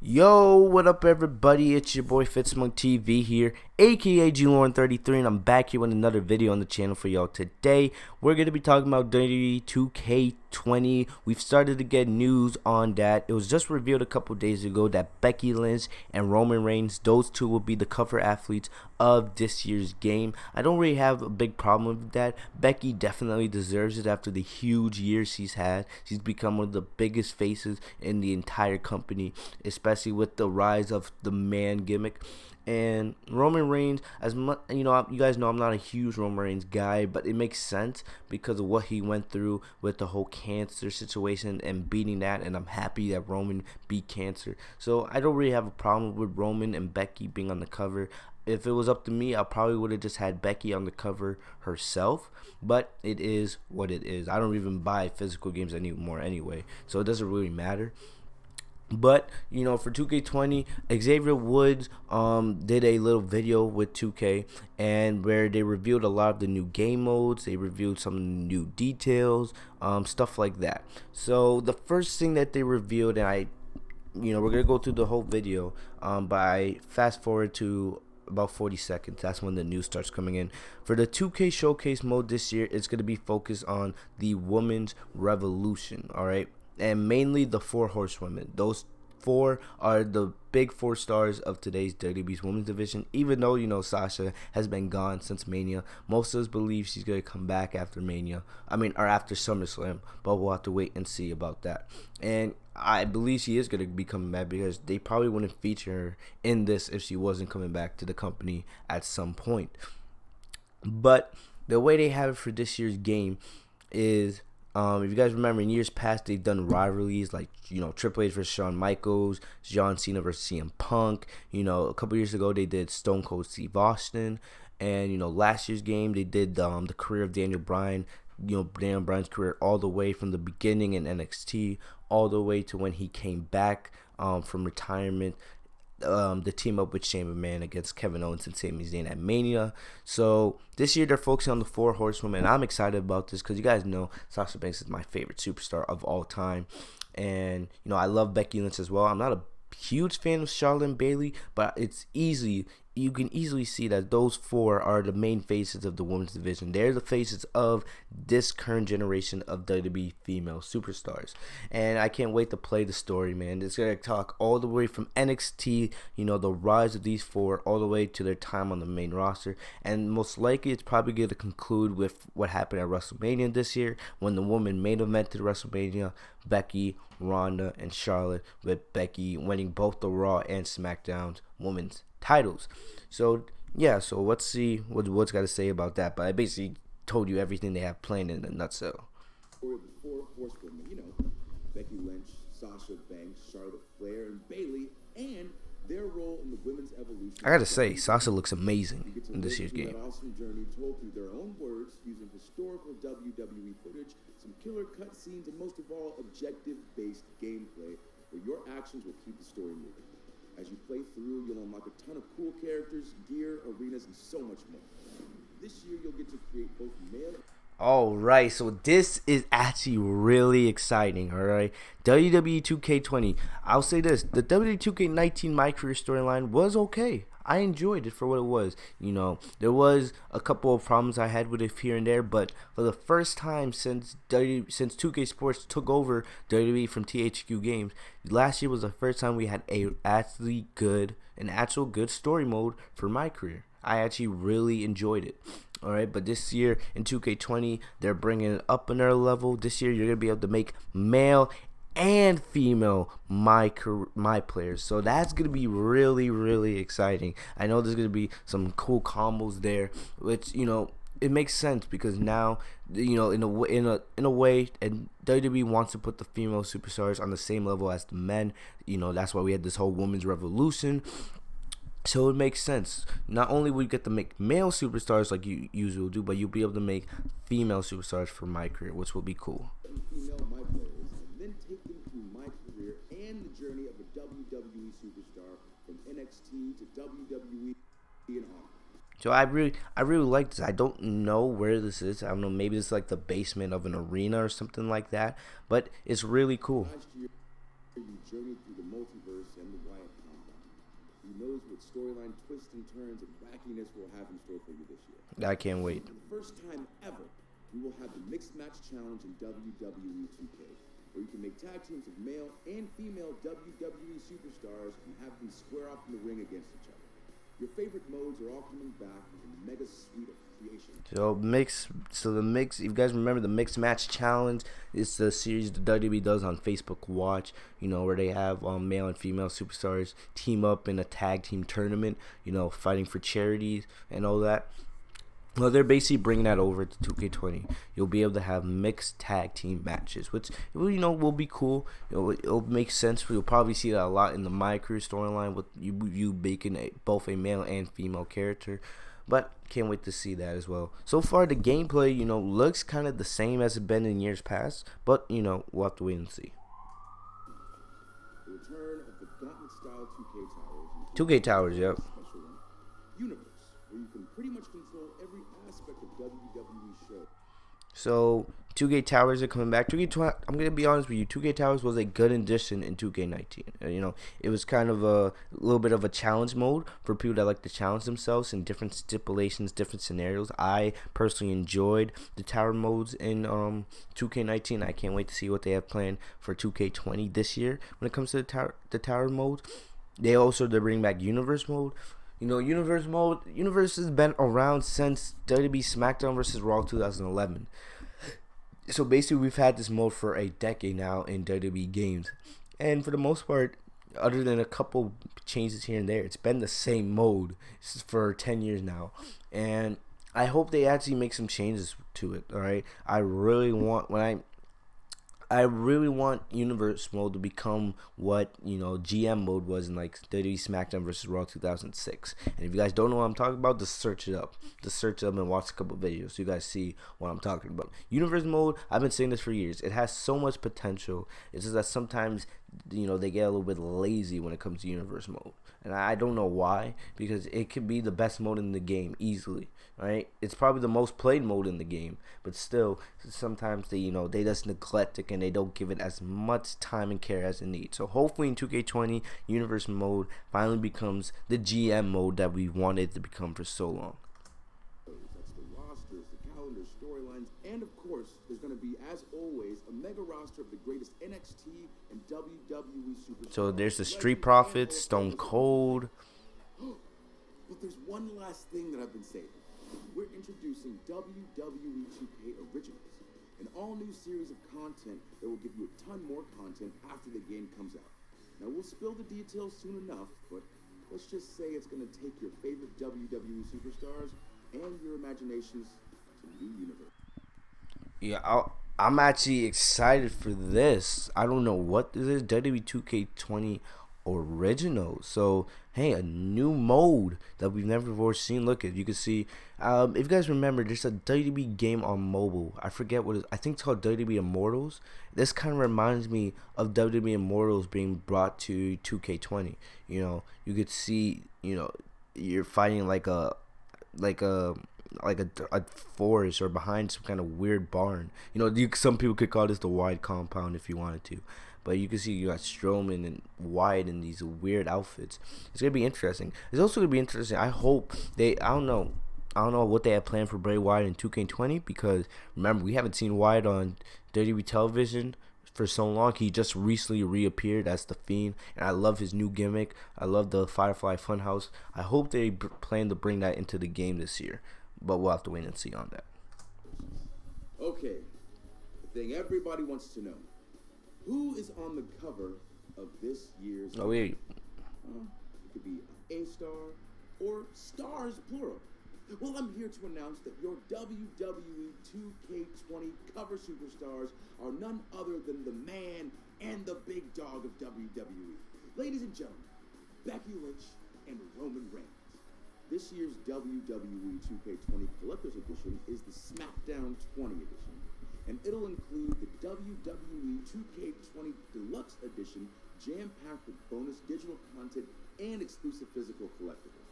Yo, what up, everybody? It's your boy Fitzmonk TV here, aka GLauren33, and I'm back here with another video on the channel for y'all. Today, we're gonna be talking about WWE 2K20. We've started to get news on that. It was just revealed a couple days ago that Becky Lynch and Roman Reigns, those two will be the cover athletes of this year's game. I don't really have a big problem with that. Becky definitely deserves it after the huge year she's had. She's become one of the biggest faces in the entire company, especially with the rise of the man gimmick. And Roman Reigns, as much, you guys know I'm not a huge Roman Reigns guy, but it makes sense because of what he went through with the whole cancer situation and beating that, and I'm happy that Roman beat cancer. So I don't really have a problem with Roman and Becky being on the cover. If it was up to me, I probably would have just had Becky on the cover herself, but it is what it is. I don't even buy physical games anymore anyway, so it doesn't really matter. But for 2K20, Xavier Woods did a little video with 2K, and where they revealed a lot of the new game modes. They revealed some new details, stuff like that. So the first thing that they revealed, and we're gonna go through the whole video, but I fast forward to about 40 seconds. That's when the news starts coming in. For the 2K showcase mode this year, it's going to be focused on the women's revolution, all right, and mainly the four horsewomen. Those four are the big four stars of today's WWE's women's division. Even though Sasha has been gone since Mania, most of us believe she's going to come back after Mania, or after SummerSlam, but we'll have to wait and see about that. And I believe she is going to be coming back, because they probably wouldn't feature her in this if she wasn't coming back to the company at some point. But the way they have it for this year's game is, if you guys remember, in years past, they've done rivalries like, Triple H versus Shawn Michaels, John Cena versus CM Punk. A couple years ago, they did Stone Cold Steve Austin. And, last year's game, they did the career of Daniel Bryan. Daniel Bryan's career all the way from the beginning in NXT all the way to when he came back from retirement. The team up with Shane McMahon against Kevin Owens and Sami Zayn at Mania. So this year they're focusing on the four horsewomen, and I'm excited about this because you guys know Sasha Banks is my favorite superstar of all time, and I love Becky Lynch as well. I'm not a huge fan of Charlotte and Bayley, but you can easily see that those four are the main faces of the women's division. They're the faces of this current generation of WWE female superstars. And I can't wait to play the story, man. It's going to talk all the way from NXT, the rise of these four, all the way to their time on the main roster. And most likely it's probably going to conclude with what happened at WrestleMania this year, when the women main evented WrestleMania, Becky, Ronda, and Charlotte, with Becky winning both the Raw and SmackDown women's titles. So let's see what Wood's got to say about that. But I basically told you everything they have planned in a nutshell. For the four horsewomen, Becky Lynch, Sasha Banks, Charlotte Flair, and Bayley, and their role in the women's evolution. I gotta say, Sasha looks amazing in this year's game. That awesome journey told through their own words, using historical WWE footage, some killer cutscenes, and most of all, objective-based gameplay, where your actions will keep the story moving. As you play through, you'll unlock a ton of cool characters, gear, arenas, and so much more. This year, you'll get to create both male. Alright, so this is actually really exciting, alright? WWE 2K20. I'll say this, the WWE 2K19 My Career storyline was okay. I enjoyed it for what it was. There was a couple of problems I had with it here and there, but for the first time since 2K Sports took over WWE from THQ Games, last year was the first time we had an actual good story mode for My Career. I actually really enjoyed it. Alright, but this year in 2K20, they're bringing it up another level. This year, you're going to be able to make male and female my players. So that's going to be really, really exciting. I know there's going to be some cool combos there, which, it makes sense because now, in a way, and WWE wants to put the female superstars on the same level as the men. That's why we had this whole women's revolution. So it makes sense. Not only will you get to make male superstars like you usually do, but you'll be able to make female superstars for My Career, which will be cool. Female my players, and then take them through My Career and the journey of a WWE superstar from NXT to WWE and on. So I really like this. I don't know where this is. I don't know. Maybe it's like the basement of an arena or something like that. But it's really cool. Last year, You journey through the multiverse and the Wyatt compound. Who knows what storyline twists and turns and wackiness we'll have in store for you this year. I can't wait. For the first time ever, we will have the Mixed Match Challenge in WWE 2K, where you can make tag teams of male and female WWE superstars and have them square off in the ring against each other. Your favorite modes are all coming back with a mega suite of creation. If you guys remember, the Mixed Match Challenge is the series the WWE does on Facebook Watch, where they have male and female superstars team up in a tag team tournament, fighting for charities and all that. Well, they're basically bringing that over to 2K20. You'll be able to have mixed tag team matches, which will be cool. It'll make sense. You'll probably see that a lot in the My Career storyline with you making both a male and female character. But can't wait to see that as well. So far, the gameplay, looks kind of the same as it's been in years past. But we'll have to wait and see. The return of the Gauntlet-style 2K Towers. 2K Towers, yep. Special one. Universe, where you can pretty much control every aspect of WWE show. So 2K Towers are coming back. I'm gonna be honest with you. 2K Towers was a good addition in 2K19. It was kind of a little bit of a challenge mode for people that like to challenge themselves in different stipulations, different scenarios. I personally enjoyed the tower modes in 2K19. I can't wait to see what they have planned for 2K20 this year when it comes to the tower mode. They're bringing back Universe mode. Universe has been around since WWE SmackDown vs. Raw 2011. So basically, we've had this mode for a decade now in WWE games. And for the most part, other than a couple changes here and there, it's been the same mode for 10 years now. And I hope they actually make some changes to it, alright? I really want Universe mode to become what GM mode was in like WWE SmackDown vs. Raw 2006. And if you guys don't know what I'm talking about, just search it up. And watch a couple videos so you guys see what I'm talking about. Universe mode, I've been saying this for years. It has so much potential. It's just that sometimes they get a little bit lazy when it comes to Universe mode. And I don't know why, because it could be the best mode in the game easily, right? It's probably the most played mode in the game, but still, sometimes they just neglect it and they don't give it as much time and care as it needs. So hopefully in 2K20, Universe mode finally becomes the GM mode that we wanted to become for so long. That's the rosters, the calendar, storylines, and of course, there's going to be, as always, a mega roster of the greatest NXT and WWE superstars. So there's the Street Profits, Stone Cold. But there's one last thing that I've been saving. We're introducing WWE 2K Originals, an all-new series of content that will give you a ton more content after the game comes out. Now, we'll spill the details soon enough, but let's just say it's going to take your favorite WWE superstars and your imaginations to a new universe. Yeah, I'm actually excited for this. I don't know what this is. WWE 2K20 Original. So hey, a new mode that we've never before seen. Look, you can see, if you guys remember, there's a WWE game on mobile. I forget what it is. I think it's called WWE Immortals. This kind of reminds me of WWE Immortals being brought to 2K20. You could see, you're fighting like a forest or behind some kind of weird barn. Some people could call this the Wyatt compound if you wanted to. But you can see you got Strowman and Wyatt in these weird outfits. It's going to be interesting. It's also going to be interesting. I hope I don't know what they have planned for Bray Wyatt in 2K20, because remember, we haven't seen Wyatt on WWE television for so long. He just recently reappeared as The Fiend, and I love his new gimmick. I love the Firefly Funhouse. I hope they plan to bring that into the game this year, but we'll have to wait and see on that. Okay, the thing everybody wants to know. Who is on the cover of this year's... Oh, wait. It could be a star or stars, plural. Well, I'm here to announce that your WWE 2K20 cover superstars are none other than the man and the big dog of WWE. Ladies and gentlemen, Becky Lynch and Roman Reigns. This year's WWE 2K20 Collector's Edition is the SmackDown 20 edition, and it'll include the WWE 2K20 Deluxe Edition, jam-packed with bonus digital content and exclusive physical collectibles.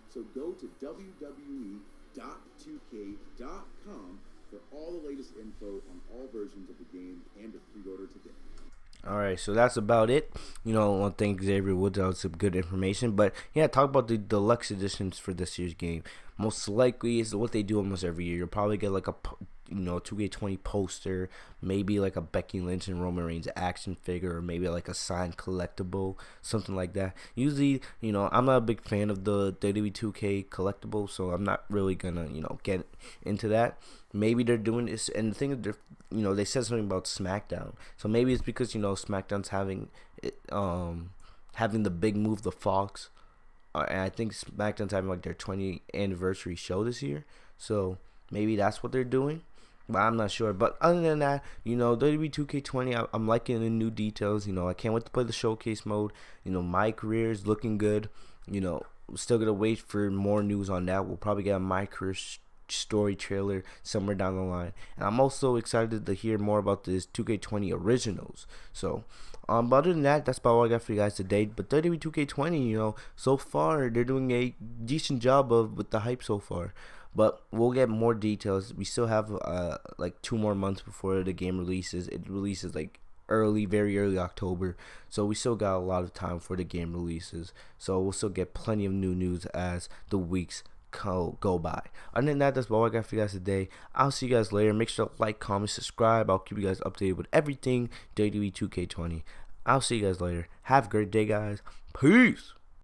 So go to WWE.2K.com for all the latest info on all versions of the game and to pre-order today. Alright, so that's about it. I want to thank Xavier Woods. That was some good information. But yeah, talk about the deluxe editions for this year's game. Most likely is what they do almost every year. You'll probably get like a 2K20 poster, maybe like a Becky Lynch and Roman Reigns action figure, or maybe like a signed collectible, something like that. Usually, I'm not a big fan of the WWE 2K collectible, so I'm not really gonna, get into that. Maybe they're doing this, and the thing is, they said something about SmackDown, so maybe it's because SmackDown's having the big move, the Fox, and I think SmackDown's having like their 20th anniversary show this year, so maybe that's what they're doing. But I'm not sure. But other than that, WWE 2K20, I'm liking the new details. I can't wait to play the showcase mode. My career is looking good. Still gonna wait for more news on that. We'll probably get a My Career story trailer somewhere down the line. And I'm also excited to hear more about this 2K20 originals. So, but other than that, that's about all I got for you guys today. But WWE 2K20, so far they're doing a decent job with the hype so far. But we'll get more details. We still have like 2 more months before the game releases. It releases like very early October. So we still got a lot of time for the game releases. So we'll still get plenty of new news as the weeks go by. Other than that, that's all I got for you guys today. I'll see you guys later. Make sure to like, comment, subscribe. I'll keep you guys updated with everything WWE 2K20. I'll see you guys later. Have a great day, guys. Peace.